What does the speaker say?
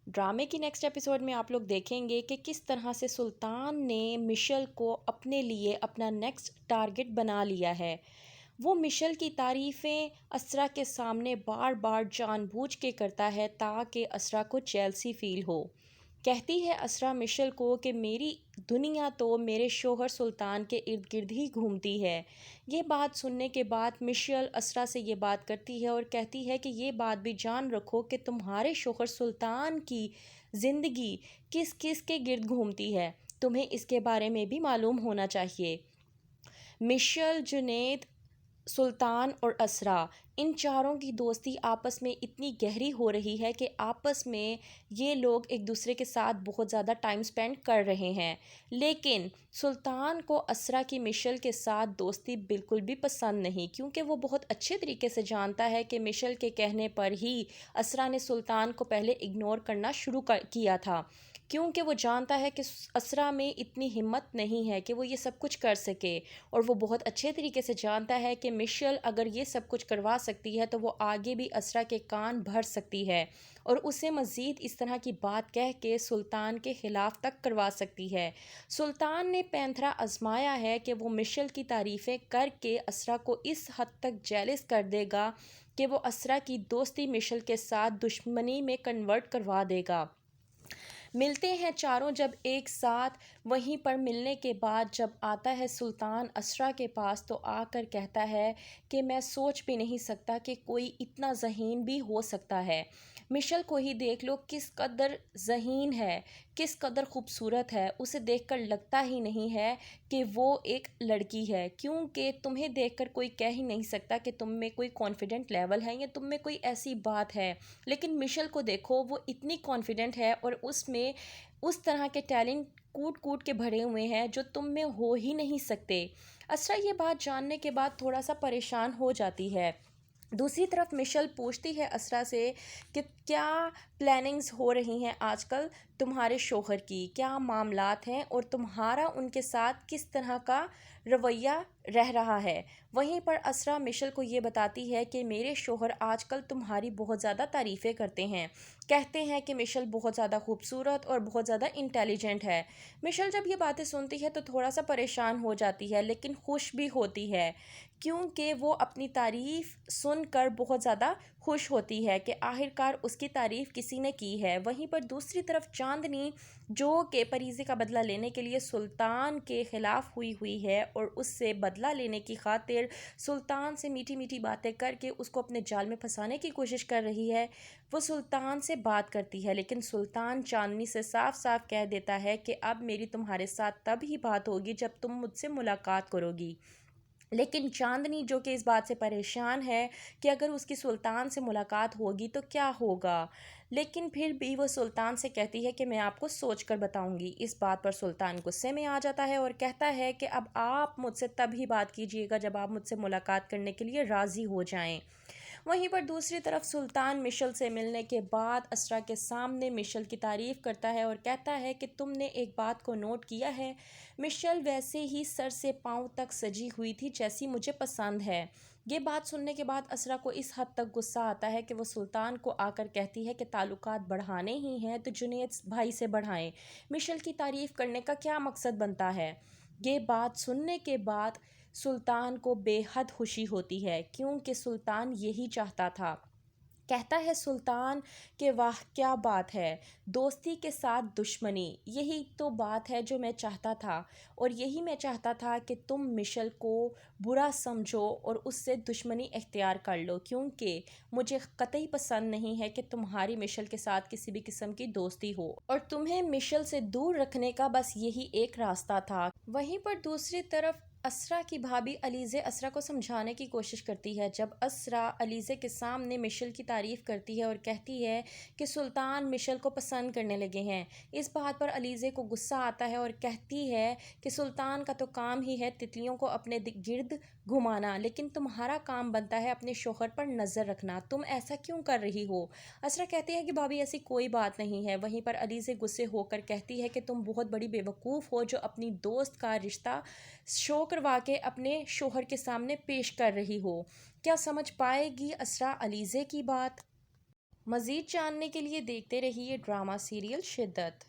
ڈرامے کی next episode میں آپ لوگ دیکھیں گے کہ کس طرح سے سلطان نے مشل کو اپنے لیے اپنا نیکسٹ ٹارگٹ بنا لیا ہے۔ وہ مشل کی تعریفیں اسرا کے سامنے بار بار جان بوجھ کے کرتا ہے تاکہ اسرا کو جیلسی فیل ہو۔ کہتی ہے اسرا مشل کو کہ میری دنیا تو میرے شوہر سلطان کے ارد گرد ہی گھومتی ہے۔ یہ بات سننے کے بعد مشل اسرا سے یہ بات کرتی ہے اور کہتی ہے کہ یہ بات بھی جان رکھو کہ تمہارے شوہر سلطان کی زندگی کس کس کے گرد گھومتی ہے، تمہیں اس کے بارے میں بھی معلوم ہونا چاہیے۔ مشل، جنید، سلطان اور اسرا، ان چاروں کی دوستی آپس میں اتنی گہری ہو رہی ہے کہ آپس میں یہ لوگ ایک دوسرے کے ساتھ بہت زیادہ ٹائم سپینڈ کر رہے ہیں، لیکن سلطان کو اسرا کی مشل کے ساتھ دوستی بالکل بھی پسند نہیں، کیونکہ وہ بہت اچھے طریقے سے جانتا ہے کہ مشل کے کہنے پر ہی اسرا نے سلطان کو پہلے اگنور کرنا شروع کیا تھا، کیونکہ وہ جانتا ہے کہ اسرا میں اتنی ہمت نہیں ہے کہ وہ یہ سب کچھ کر سکے، اور وہ بہت اچھے طریقے سے جانتا ہے کہ مشل اگر یہ سب کچھ کروا سکتی ہے تو وہ آگے بھی اسرا کے کان بھر سکتی ہے اور اسے مزید اس طرح کی بات کہہ کے سلطان کے خلاف تک کروا سکتی ہے۔ سلطان نے پینتھرا آزمایا ہے کہ وہ مشل کی تعریفیں کر کے اسرا کو اس حد تک جیلس کر دے گا کہ وہ اسرا کی دوستی مشل کے ساتھ دشمنی میں کنورٹ کروا دے گا۔ ملتے ہیں چاروں جب ایک ساتھ، وہیں پر ملنے کے بعد جب آتا ہے سلطان اسرا کے پاس تو آ کر کہتا ہے کہ میں سوچ بھی نہیں سکتا کہ کوئی اتنا ذہین بھی ہو سکتا ہے۔ مشل کو ہی دیکھ لو کس قدر ذہین ہے، کس قدر خوبصورت ہے، اسے دیکھ کر لگتا ہی نہیں ہے کہ وہ ایک لڑکی ہے، کیونکہ تمہیں دیکھ کر کوئی کہہ ہی نہیں سکتا کہ تم میں کوئی کانفیڈنٹ لیول ہے یا تم میں کوئی ایسی بات ہے، لیکن مشل کو دیکھو وہ اتنی کانفیڈنٹ ہے اور اس میں اس طرح کے ٹیلنٹ کوٹ کوٹ کے بھرے ہوئے ہیں جو تم میں ہو ہی نہیں سکتے۔ اسرا یہ بات جاننے کے بعد تھوڑا سا پریشان ہو جاتی ہے۔ دوسری طرف مشل پوچھتی ہے اسرا سے کہ کیا پلاننگز ہو رہی ہیں آج کل تمہارے شوہر کی، کیا معاملات ہیں اور تمہارا ان کے ساتھ کس طرح کا رویہ رہ رہا ہے۔ وہیں پر اسرا مشل کو یہ بتاتی ہے کہ میرے شوہر آج کل تمہاری بہت زیادہ تعریفیں کرتے ہیں، کہتے ہیں کہ مشل بہت زیادہ خوبصورت اور بہت زیادہ انٹیلیجنٹ ہے۔ مشل جب یہ باتیں سنتی ہے تو تھوڑا سا پریشان ہو جاتی ہے، لیکن خوش بھی ہوتی ہے، کیونکہ وہ اپنی تعریف سن کر بہت زیادہ خوش ہوتی ہے کہ آخرکار اس کی تعریف کسی نے کی ہے۔ وہیں پر دوسری طرف چاندنی، جو کہ پریزے کا بدلہ لینے کے لیے سلطان کے خلاف ہوئی ہے اور اس سے بدلہ لینے کی خاطر سلطان سے میٹھی میٹھی باتیں کر کے اس کو اپنے جال میں پھنسانے کی کوشش کر رہی ہے، وہ سلطان سے بات کرتی ہے، لیکن سلطان چاندنی سے صاف صاف کہہ دیتا ہے کہ اب میری تمہارے ساتھ تب ہی بات ہوگی جب تم مجھ سے ملاقات کرو گی۔ لیکن چاندنی جو کہ اس بات سے پریشان ہے کہ اگر اس کی سلطان سے ملاقات ہوگی تو کیا ہوگا، لیکن پھر بھی وہ سلطان سے کہتی ہے کہ میں آپ کو سوچ کر بتاؤں گی۔ اس بات پر سلطان غصے میں آ جاتا ہے اور کہتا ہے کہ اب آپ مجھ سے تب ہی بات کیجیے گا جب آپ مجھ سے ملاقات کرنے کے لیے راضی ہو جائیں۔ وہیں پر دوسری طرف سلطان مشل سے ملنے کے بعد اسرا کے سامنے مشل کی تعریف کرتا ہے اور کہتا ہے کہ تم نے ایک بات کو نوٹ کیا ہے، مشل ویسے ہی سر سے پاؤں تک سجی ہوئی تھی جیسی مجھے پسند ہے۔ یہ بات سننے کے بعد اسرا کو اس حد تک غصہ آتا ہے کہ وہ سلطان کو آ کر کہتی ہے کہ تعلقات بڑھانے ہی ہیں تو جنید بھائی سے بڑھائیں، مشل کی تعریف کرنے کا کیا مقصد بنتا ہے۔ یہ بات سننے کے بعد سلطان کو بے حد خوشی ہوتی ہے، کیونکہ سلطان یہی چاہتا تھا۔ کہتا ہے سلطان کہ واہ کیا بات ہے، دوستی کے ساتھ دشمنی، یہی تو بات ہے جو میں چاہتا تھا، اور یہی میں چاہتا تھا کہ تم مشل کو برا سمجھو اور اس سے دشمنی اختیار کر لو، کیونکہ مجھے قطعی پسند نہیں ہے کہ تمہاری مشل کے ساتھ کسی بھی قسم کی دوستی ہو، اور تمہیں مشل سے دور رکھنے کا بس یہی ایک راستہ تھا۔ وہیں پر دوسری طرف اسرا کی بھابھی علیزے اسرا کو سمجھانے کی کوشش کرتی ہے۔ جب اسرا علیزے کے سامنے مشل کی تعریف کرتی ہے اور کہتی ہے کہ سلطان مشل کو پسند کرنے لگے ہیں، اس بات پر علیزے کو غصہ آتا ہے اور کہتی ہے کہ سلطان کا تو کام ہی ہے تتلیوں کو اپنے گرد گھمانا، لیکن تمہارا کام بنتا ہے اپنے شوہر پر نظر رکھنا، تم ایسا کیوں کر رہی ہو۔ اسرا کہتی ہے کہ بھابھی ایسی کوئی بات نہیں ہے۔ وہیں پر علیزے غصے ہو کر کہتی ہے کہ تم بہت بڑی بیوقوف ہو جو اپنی دوست کا رشتہ شو کروا کے اپنے شوہر کے سامنے پیش کر رہی ہو۔ کیا سمجھ پائے گی اسرا علیزے کی بات؟ مزید جاننے کے لیے دیکھتے رہیے ڈرامہ سیریل شدت۔